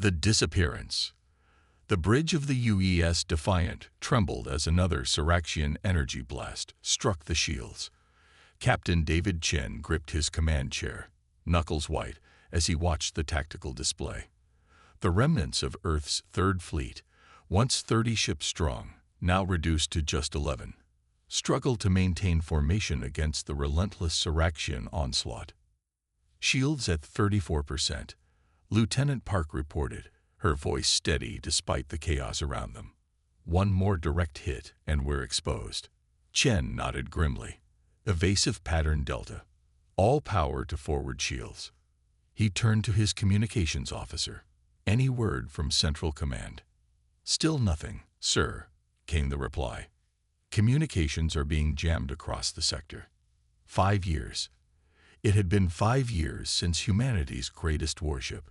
The disappearance. The bridge of the UES Defiant trembled as another Siraxian energy blast struck the shields. Captain David Chen gripped his command chair, knuckles white, as he watched the tactical display. The remnants of Earth's Third Fleet, once 30 ships strong, now reduced to just 11, struggled to maintain formation against the relentless Siraxian onslaught. Shields at 34%, Lieutenant Park reported, her voice steady despite the chaos around them. One more direct hit and we're exposed. Chen nodded grimly. Evasive pattern delta. All power to forward shields. He turned to his communications officer. Any word from Central Command? Still nothing, sir, came the reply. Communications are being jammed across the sector. 5 years. It had been 5 years since humanity's greatest warship,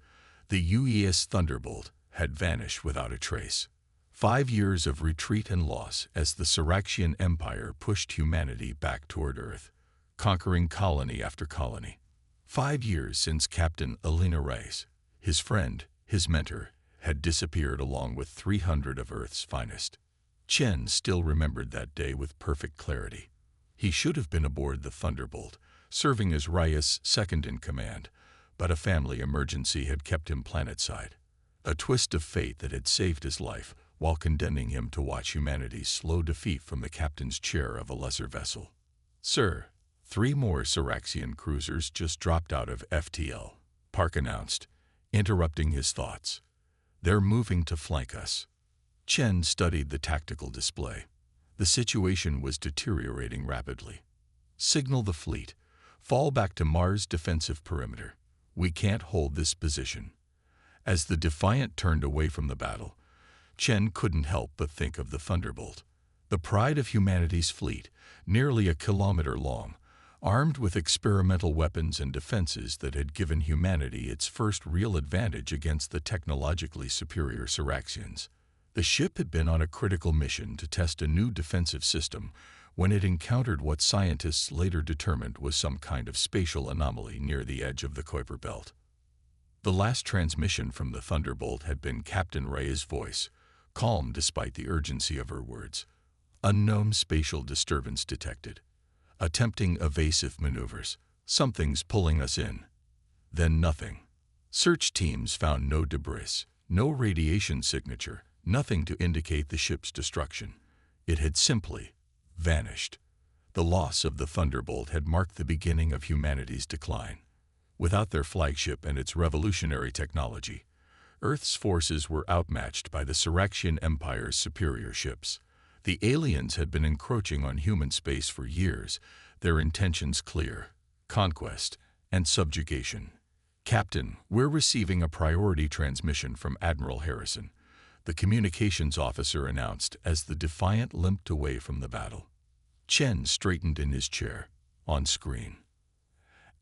the UES Thunderbolt, had vanished without a trace. 5 years of retreat and loss as the Siraxian Empire pushed humanity back toward Earth, conquering colony after colony. 5 years since Captain Alina Reyes, his friend, his mentor, had disappeared along with 300 of Earth's finest. Chen still remembered that day with perfect clarity. He should have been aboard the Thunderbolt, serving as Reyes' second-in-command, but a family emergency had kept him planetside. A twist of fate that had saved his life while condemning him to watch humanity's slow defeat from the captain's chair of a lesser vessel. Sir, 3 more Siraxian cruisers just dropped out of FTL, Park announced, interrupting his thoughts. They're moving to flank us. Chen studied the tactical display. The situation was deteriorating rapidly. Signal the fleet. Fall back to Mars' defensive perimeter. We can't hold this position. As the Defiant turned away from the battle, Chen couldn't help but think of the Thunderbolt, the pride of humanity's fleet, nearly a kilometer long, armed with experimental weapons and defenses that had given humanity its first real advantage against the technologically superior Siraxians. The ship had been on a critical mission to test a new defensive system when it encountered what scientists later determined was some kind of spatial anomaly near the edge of the Kuiper Belt. The last transmission from the Thunderbolt had been Captain Reyes' voice, calm despite the urgency of her words. Unknown spatial disturbance detected. Attempting evasive maneuvers. Something's pulling us in. Then nothing. Search teams found no debris, no radiation signature, nothing to indicate the ship's destruction. It had simply vanished. The loss of the Thunderbolt had marked the beginning of humanity's decline. Without their flagship and its revolutionary technology, Earth's forces were outmatched by the Siraxian Empire's superior ships. The aliens had been encroaching on human space for years, their intentions clear: conquest and subjugation. Captain, we're receiving a priority transmission from Admiral Harrison, the communications officer announced as the Defiant limped away from the battle. Chen straightened in his chair. On screen,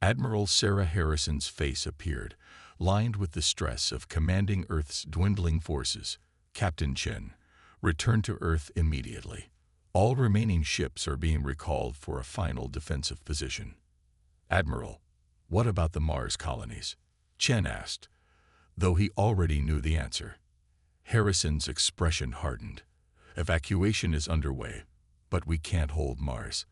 Admiral Sarah Harrison's face appeared, lined with the stress of commanding Earth's dwindling forces. Captain Chen, return to Earth immediately. All remaining ships are being recalled for a final defensive position. Admiral, what about the Mars colonies? Chen asked, though he already knew the answer. Harrison's expression hardened. Evacuation is underway, but we can't hold Mars.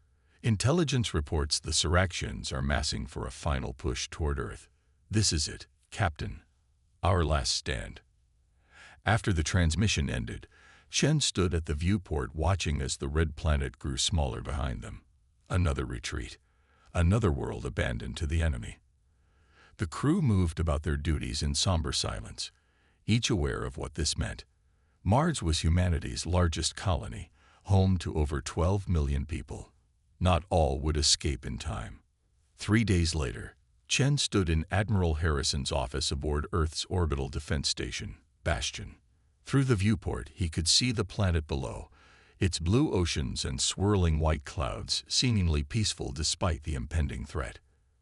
Intelligence reports the Siraxians are massing for a final push toward Earth. This is it, Captain. Our last stand. After the transmission ended, Chen stood at the viewport watching as the red planet grew smaller behind them. Another retreat. Another world abandoned to the enemy. The crew moved about their duties in somber silence, each aware of what this meant. Mars was humanity's largest colony, home to over 12 million people. Not all would escape in time. 3 days later, Chen stood in Admiral Harrison's office aboard Earth's orbital defense station, Bastion. Through the viewport, he could see the planet below, its blue oceans and swirling white clouds seemingly peaceful despite the impending threat.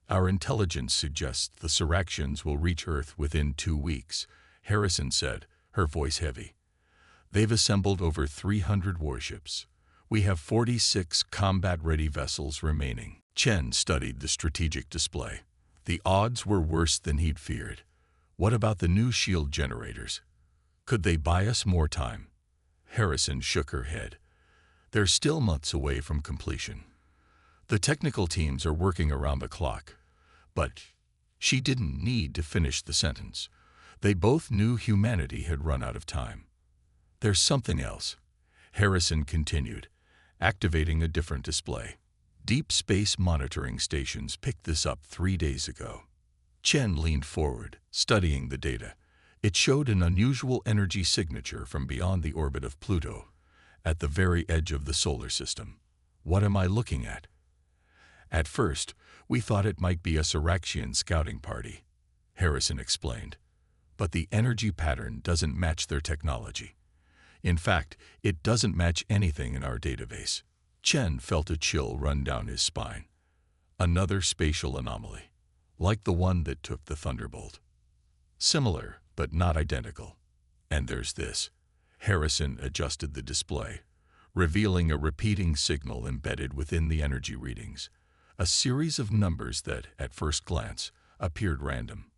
Our intelligence suggests the Siraxians will reach Earth within 2 weeks, Harrison said, her voice heavy. They've assembled over 300 warships. We have 46 combat-ready vessels remaining. Chen studied the strategic display. The odds were worse than he'd feared. What about the new shield generators? Could they buy us more time? Harrison shook her head. They're still months away from completion. The technical teams are working around the clock. But she didn't need to finish the sentence. They both knew humanity had run out of time. There's something else, Harrison continued, activating a different display. Deep space monitoring stations picked this up 3 days ago. Chen leaned forward, studying the data. It showed an unusual energy signature from beyond the orbit of Pluto, at the very edge of the solar system. What am I looking at? At first, we thought it might be a Siraxian scouting party, Harrison explained. But the energy pattern doesn't match their technology. In fact, it doesn't match anything in our database. Chen felt a chill run down his spine. Another spatial anomaly, like the one that took the Thunderbolt. Similar, but not identical. And there's this. Harrison adjusted the display, revealing a repeating signal embedded within the energy readings, a series of numbers that, at first glance, appeared random.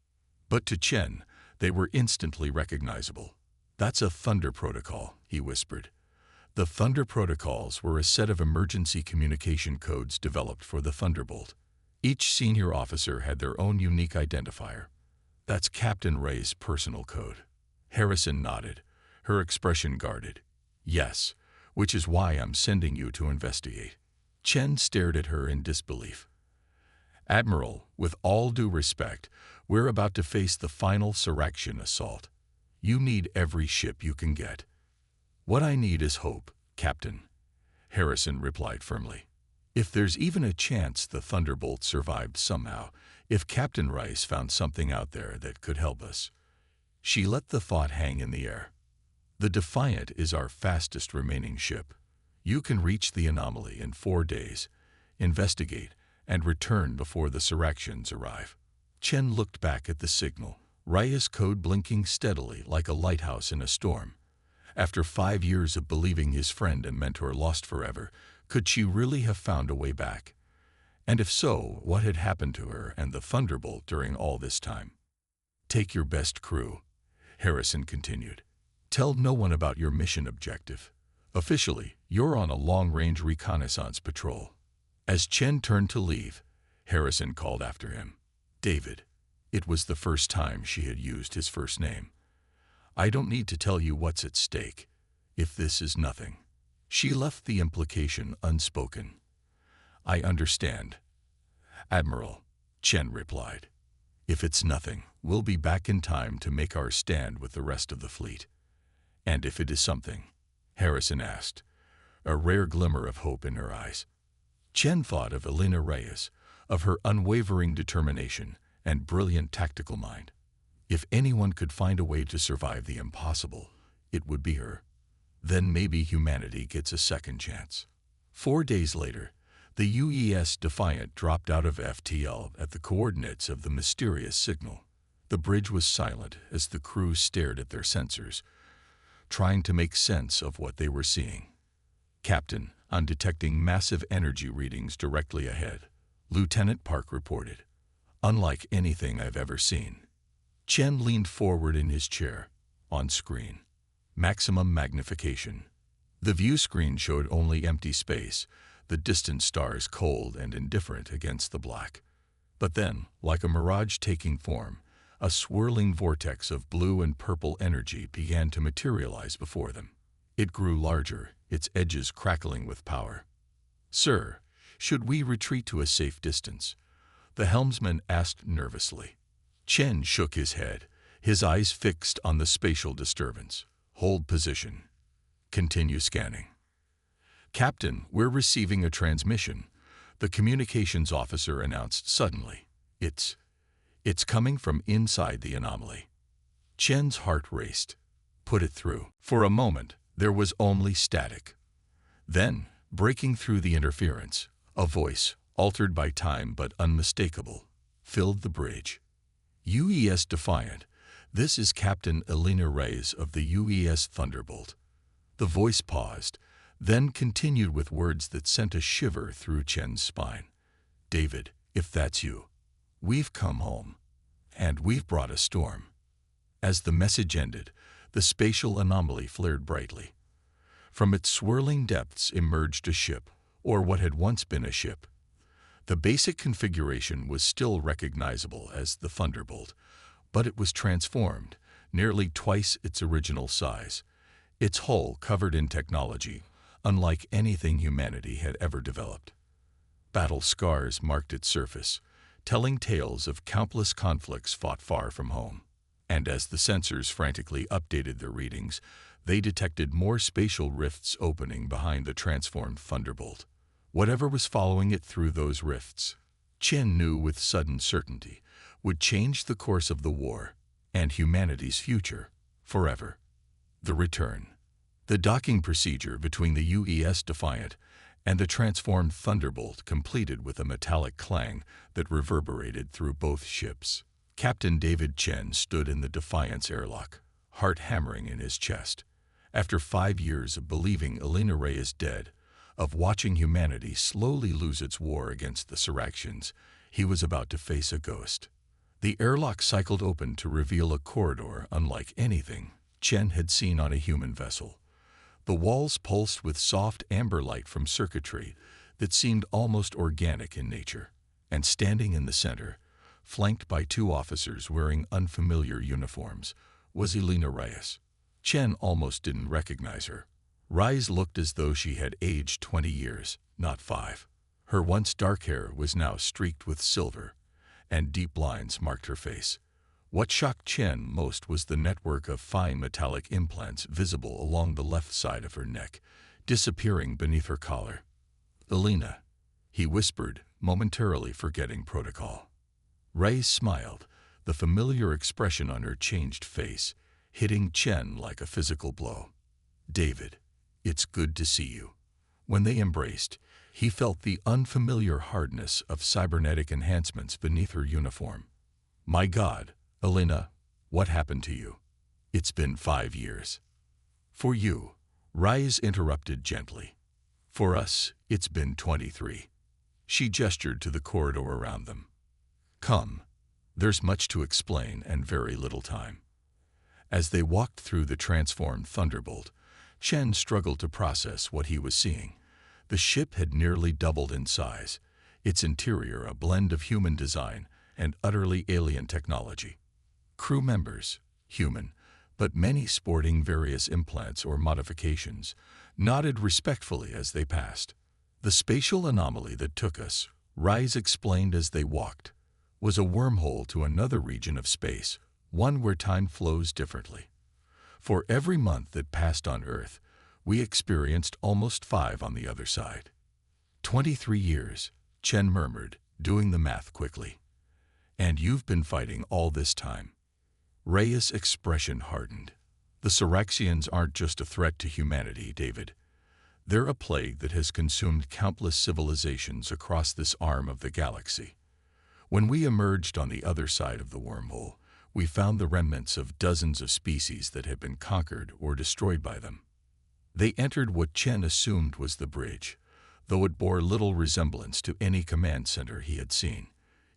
But to Chen, they were instantly recognizable. That's a Thunder protocol, he whispered. The Thunder protocols were a set of emergency communication codes developed for the Thunderbolt. Each senior officer had their own unique identifier. That's Captain Ray's personal code. Harrison nodded, her expression guarded. Yes, which is why I'm sending you to investigate. Chen stared at her in disbelief. Admiral, with all due respect, we're about to face the final Siraxian assault. You need every ship you can get. What I need is hope, Captain, Harrison replied firmly. If there's even a chance the Thunderbolt survived somehow, if Captain Rice found something out there that could help us. She let the thought hang in the air. The Defiant is our fastest remaining ship. You can reach the anomaly in 4 days, investigate, and return before the Siraxians arrive. Chen looked back at the signal, Raya's code blinking steadily like a lighthouse in a storm. After 5 years of believing his friend and mentor lost forever, could she really have found a way back? And if so, what had happened to her and the Thunderbolt during all this time? Take your best crew, Harrison continued. Tell no one about your mission objective. Officially, you're on a long-range reconnaissance patrol. As Chen turned to leave, Harrison called after him. David. It was the first time she had used his first name. I don't need to tell you what's at stake, if this is nothing. She left the implication unspoken. I understand, Admiral, Chen replied. If it's nothing, we'll be back in time to make our stand with the rest of the fleet. And if it is something, Harrison asked, a rare glimmer of hope in her eyes. Chen thought of Elena Reyes, of her unwavering determination and brilliant tactical mind. If anyone could find a way to survive the impossible, it would be her. Then maybe humanity gets a second chance. 4 days later, the UES Defiant dropped out of FTL at the coordinates of the mysterious signal. The bridge was silent as the crew stared at their sensors, trying to make sense of what they were seeing. Captain, I'm detecting massive energy readings directly ahead, Lieutenant Park reported. Unlike anything I've ever seen. Chen leaned forward in his chair. On screen. Maximum magnification. The view screen showed only empty space, the distant stars cold and indifferent against the black. But then, like a mirage taking form, a swirling vortex of blue and purple energy began to materialize before them. It grew larger, its edges crackling with power. Sir, should we retreat to a safe distance? The helmsman asked nervously. Chen shook his head, his eyes fixed on the spatial disturbance. Hold position. Continue scanning. Captain, we're receiving a transmission, the communications officer announced suddenly. It's coming from inside the anomaly. Chen's heart raced. Put it through. For a moment, there was only static. Then, breaking through the interference, a voice, altered by time but unmistakable, filled the bridge. UES Defiant, this is Captain Elena Reyes of the UES Thunderbolt. The voice paused, then continued with words that sent a shiver through Chen's spine. David, if that's you, we've come home. And we've brought a storm. As the message ended, the spatial anomaly flared brightly. From its swirling depths emerged a ship, or what had once been a ship. The basic configuration was still recognizable as the Thunderbolt, but it was transformed, nearly twice its original size, its hull covered in technology, unlike anything humanity had ever developed. Battle scars marked its surface, telling tales of countless conflicts fought far from home. And as the sensors frantically updated their readings, they detected more spatial rifts opening behind the transformed Thunderbolt. Whatever was following it through those rifts, Chen knew with sudden certainty, would change the course of the war and humanity's future forever. The return. The docking procedure between the UES Defiant and the transformed Thunderbolt completed with a metallic clang that reverberated through both ships. Captain David Chen stood in the Defiant's airlock, heart hammering in his chest. After 5 years of believing Elena Ray is dead, of watching humanity slowly lose its war against the Siraxians, he was about to face a ghost. The airlock cycled open to reveal a corridor unlike anything Chen had seen on a human vessel. The walls pulsed with soft amber light from circuitry that seemed almost organic in nature, and standing in the center, flanked by 2 officers wearing unfamiliar uniforms, was Elena Reyes. Chen almost didn't recognize her. Reyes looked as though she had aged 20 years, not 5. Her once dark hair was now streaked with silver, and deep lines marked her face. What shocked Chen most was the network of fine metallic implants visible along the left side of her neck, disappearing beneath her collar. "Elena," he whispered, momentarily forgetting protocol. Reyes smiled, the familiar expression on her changed face, hitting Chen like a physical blow. "David, it's good to see you." When they embraced, he felt the unfamiliar hardness of cybernetic enhancements beneath her uniform. "My God, Elena, what happened to you? It's been 5 years." "For you," Reyes interrupted gently. "For us, it's been 23. She gestured to the corridor around them. "Come, there's much to explain and very little time." As they walked through the transformed Thunderbolt, Chen struggled to process what he was seeing. The ship had nearly doubled in size, its interior a blend of human design and utterly alien technology. Crew members, human, but many sporting various implants or modifications, nodded respectfully as they passed. "The spatial anomaly that took us," Reyes explained as they walked, "was a wormhole to another region of space, one where time flows differently. For every month that passed on Earth, we experienced almost 5 on the other side." 23 years, Chen murmured, doing the math quickly. "And you've been fighting all this time." Reyes' expression hardened. "The Siraxians aren't just a threat to humanity, David. They're a plague that has consumed countless civilizations across this arm of the galaxy. When we emerged on the other side of the wormhole, we found the remnants of dozens of species that had been conquered or destroyed by them. They entered what Chen assumed was the bridge, though it bore little resemblance to any command center he had seen.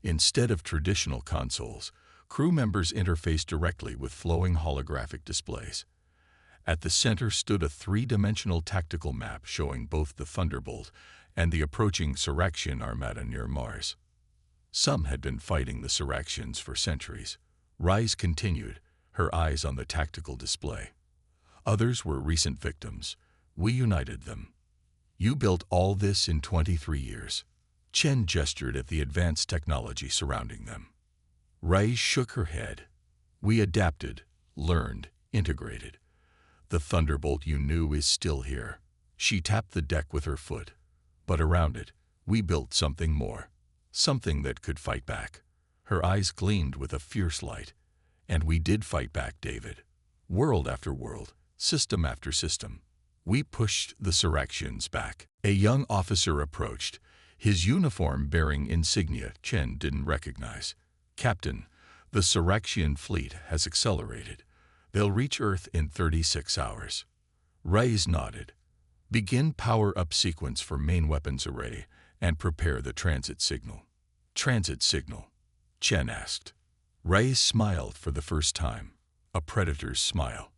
Instead of traditional consoles, crew members interfaced directly with flowing holographic displays. At the center stood a 3-dimensional tactical map showing both the Thunderbolt and the approaching Siraxian armada near Mars. Some had been fighting the Siraxians for centuries. Reyes continued, her eyes on the tactical display. Others were recent victims. We united them. You built all this in 23 years. Chen gestured at the advanced technology surrounding them. Reyes shook her head. We adapted, learned, integrated. The Thunderbolt you knew is still here. She tapped the deck with her foot. But around it, we built something more. Something that could fight back. Her eyes gleamed with a fierce light. And we did fight back, David. World after world, system after system. We pushed the Siraxians back. A young officer approached, his uniform bearing insignia Chen didn't recognize. Captain, the Siraxian fleet has accelerated. They'll reach Earth in 36 hours. Reyes nodded. Begin power-up sequence for main weapons array and prepare the transit signal. Transit signal? Chen asked. Reyes smiled for the first time. a predator's smile.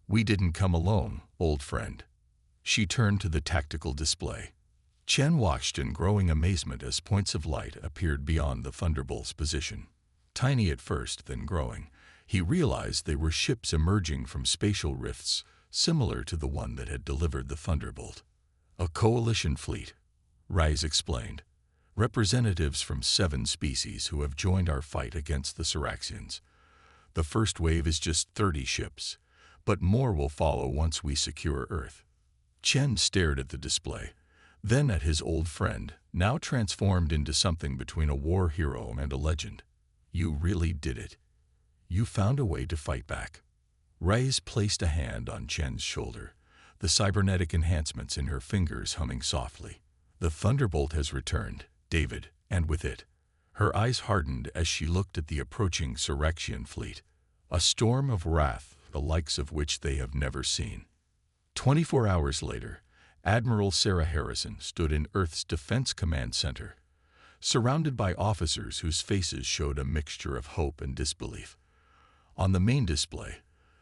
"We didn't come alone, old friend." She turned to the tactical display. Chen watched in growing amazement as points of light appeared beyond the Thunderbolt's position. Tiny at first, then growing, he realized they were ships emerging from spatial rifts similar to the one that had delivered the Thunderbolt. "A coalition fleet," Rise explained. "Representatives from 7 species who have joined our fight against the Siraxians. The first wave is just 30 ships, but more will follow once we secure Earth." Chen stared at the display, then at his old friend, now transformed into something between a war hero and a legend. "You really did it. You found a way to fight back." Rise placed a hand on Chen's shoulder, the cybernetic enhancements in her fingers humming softly. "The Thunderbolt has returned, David, and with it." Her eyes hardened as she looked at the approaching Siraxian fleet, a storm of wrath the likes of which they have never seen. 24 hours later, Admiral Sarah Harrison stood in Earth's Defense Command Center, surrounded by officers whose faces showed a mixture of hope and disbelief. On the main display,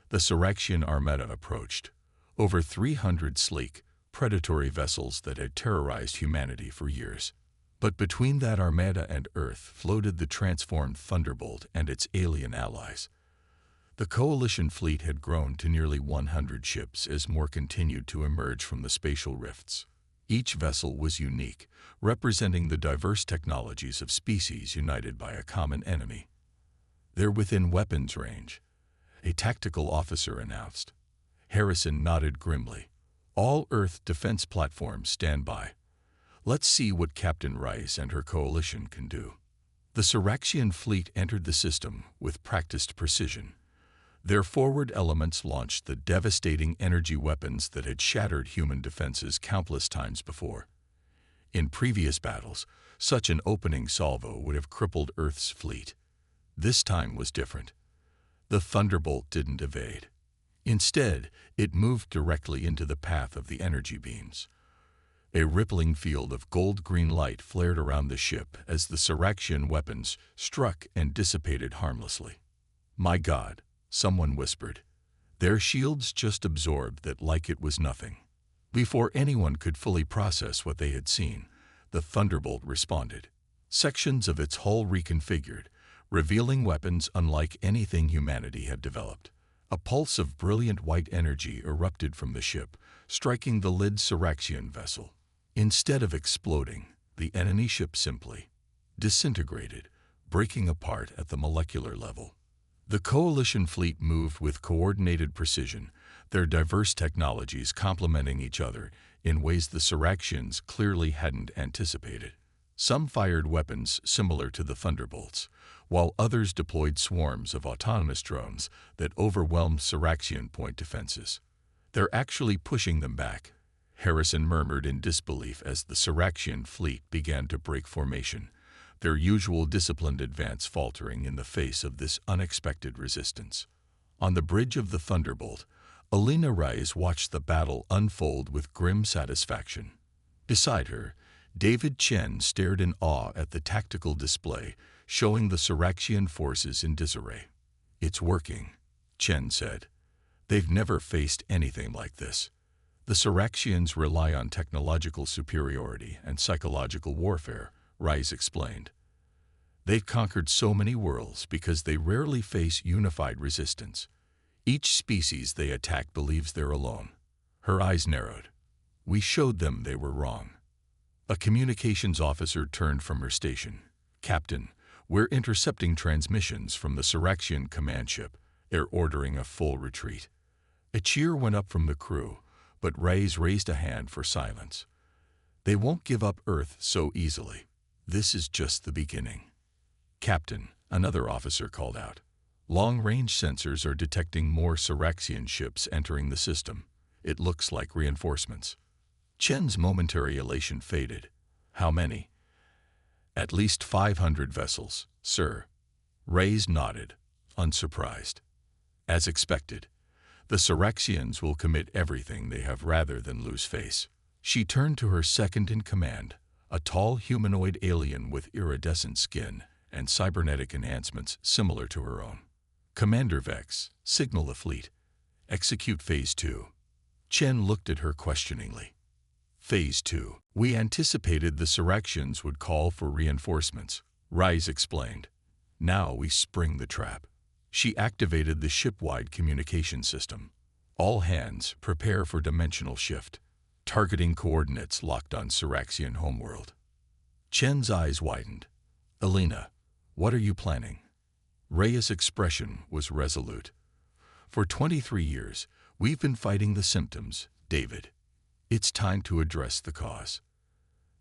the Siraxian Armada approached, over 300 sleek, predatory vessels that had terrorized humanity for years. But between that Armada and Earth floated the transformed Thunderbolt and its alien allies. The coalition fleet had grown to nearly 100 ships as more continued to emerge from the spatial rifts. Each vessel was unique, representing the diverse technologies of species united by a common enemy. "They're within weapons range," a tactical officer announced. Harrison nodded grimly. "All Earth defense platforms stand by. Let's see what Captain Rice and her coalition can do." The Siraxian fleet entered the system with practiced precision. Their forward elements launched the devastating energy weapons that had shattered human defenses countless times before. In previous battles, such an opening salvo would have crippled Earth's fleet. This time was different. The Thunderbolt didn't evade. Instead, it moved directly into the path of the energy beams. A rippling field of gold-green light flared around the ship as the Siraxian weapons struck and dissipated harmlessly. "My God," someone whispered. "Their shields just absorbed that like it was nothing." Before anyone could fully process what they had seen, the Thunderbolt responded. Sections of its hull reconfigured, revealing weapons unlike anything humanity had developed. A pulse of brilliant white energy erupted from the ship, striking the lid Siraxian vessel. Instead of exploding, the enemy ship simply disintegrated, breaking apart at the molecular level. The coalition fleet moved with coordinated precision, their diverse technologies complementing each other in ways the Siraxians clearly hadn't anticipated. Some fired weapons similar to the Thunderbolts, while others deployed swarms of autonomous drones that overwhelmed Siraxian point defenses. "They're actually pushing them back," Harrison murmured in disbelief as the Siraxian fleet began to break formation, their usual disciplined advance faltering in the face of this unexpected resistance. On the bridge of the Thunderbolt, Alina Rice watched the battle unfold with grim satisfaction. Beside her, David Chen stared in awe at the tactical display, showing the Siraxian forces in disarray. "It's working," Chen said. "They've never faced anything like this." "The Siraxians rely on technological superiority and psychological warfare," Rice explained. "They've conquered so many worlds because they rarely face unified resistance. Each species they attack believes they're alone." Her eyes narrowed. "We showed them they were wrong." A communications officer turned from her station. "Captain, we're intercepting transmissions from the Siraxian command ship. They're ordering a full retreat." A cheer went up from the crew, but Rice raised a hand for silence. "They won't give up Earth so easily. This is just the beginning." "Captain," another officer called out, "long-range sensors are detecting more Siraxian ships entering the system. It looks like reinforcements." Chen's momentary elation faded. "How many?" "At least 500 vessels, sir." Rice nodded, unsurprised. "As expected. The Siraxians will commit everything they have rather than lose face." She turned to her second-in-command, a tall humanoid alien with iridescent skin and cybernetic enhancements similar to her own. Commander Vex, signal the fleet. Execute Phase 2. Chen looked at her questioningly. Phase 2. We anticipated the Siraxians would call for reinforcements, Rise explained. Now we spring the trap. She activated the ship-wide communication system. All hands prepare for dimensional shift. Targeting coordinates locked on Siraxian homeworld. Chen's eyes widened. Elena, what are you planning? Rhea's expression was resolute. For 23 years, we've been fighting the symptoms, David. It's time to address the cause.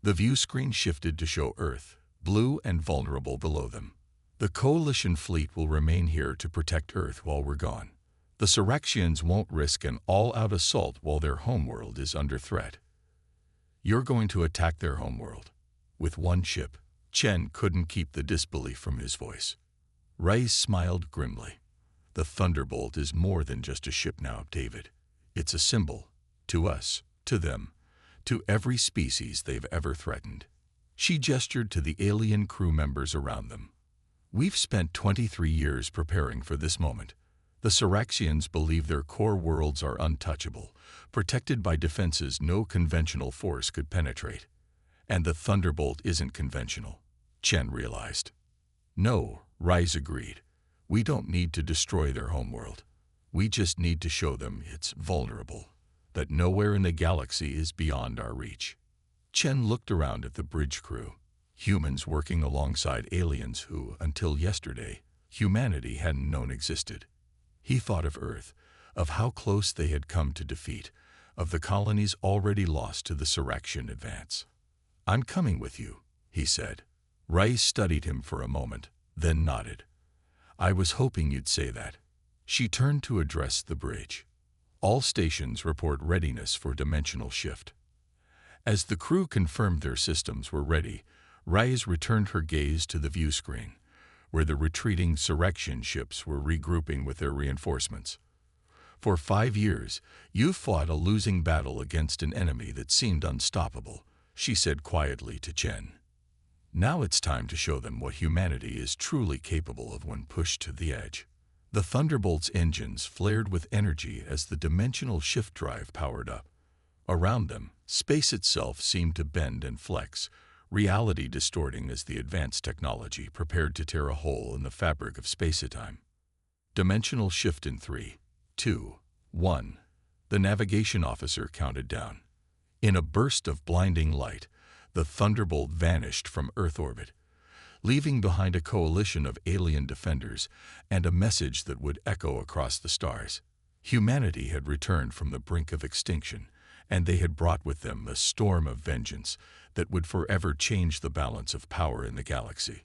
The view screen shifted to show Earth, blue and vulnerable below them. The Coalition fleet will remain here to protect Earth while we're gone. The Siraxians won't risk an all-out assault while their homeworld is under threat. You're going to attack their homeworld. With one ship. Chen couldn't keep the disbelief from his voice. Ray smiled grimly. The Thunderbolt is more than just a ship now, David. It's a symbol. To us, to them, to every species they've ever threatened. She gestured to the alien crew members around them. We've spent 23 years preparing for this moment. The Siraxians believe their core worlds are untouchable, protected by defenses no conventional force could penetrate. And the Thunderbolt isn't conventional, Chen realized. No, Rise agreed. We don't need to destroy their homeworld. We just need to show them it's vulnerable, that nowhere in the galaxy is beyond our reach. Chen looked around at the bridge crew, humans working alongside aliens who, until yesterday, humanity hadn't known existed. He thought of Earth, of how close they had come to defeat, of the colonies already lost to the Siraxian advance. I'm coming with you, he said. Rice studied him for a moment, then nodded. I was hoping you'd say that. She turned to address the bridge. All stations report readiness for dimensional shift. As the crew confirmed their systems were ready, Rice returned her gaze to the view screen, where the retreating Siraxian ships were regrouping with their reinforcements. For 5 years, you've fought a losing battle against an enemy that seemed unstoppable, she said quietly to Chen. Now it's time to show them what humanity is truly capable of when pushed to the edge. The Thunderbolt's engines flared with energy as the dimensional shift drive powered up. Around them, space itself seemed to bend and flex, reality distorting as the advanced technology prepared to tear a hole in the fabric of space-time. Dimensional shift in 3, 2, 1. The navigation officer counted down. In a burst of blinding light, the Thunderbolt vanished from Earth orbit, leaving behind a coalition of alien defenders and a message that would echo across the stars. Humanity had returned from the brink of extinction, and they had brought with them a storm of vengeance that would forever change the balance of power in the galaxy.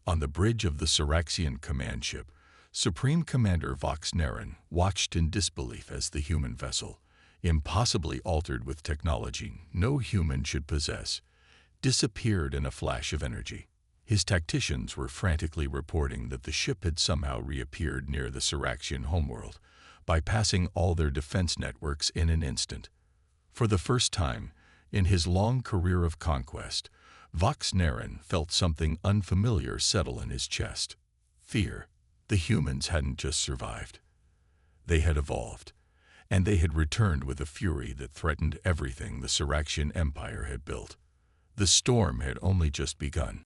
On the bridge of the Siraxian command ship, Supreme Commander Vox Nerin watched in disbelief as the human vessel, impossibly altered with technology no human should possess, disappeared in a flash of energy. His tacticians were frantically reporting that the ship had somehow reappeared near the Siraxian homeworld, bypassing all their defense networks in an instant. For the first time, in his long career of conquest, Vox Nerin felt something unfamiliar settle in his chest. Fear. The humans hadn't just survived. They had evolved, and they had returned with a fury that threatened everything the Siraxian Empire had built. The storm had only just begun.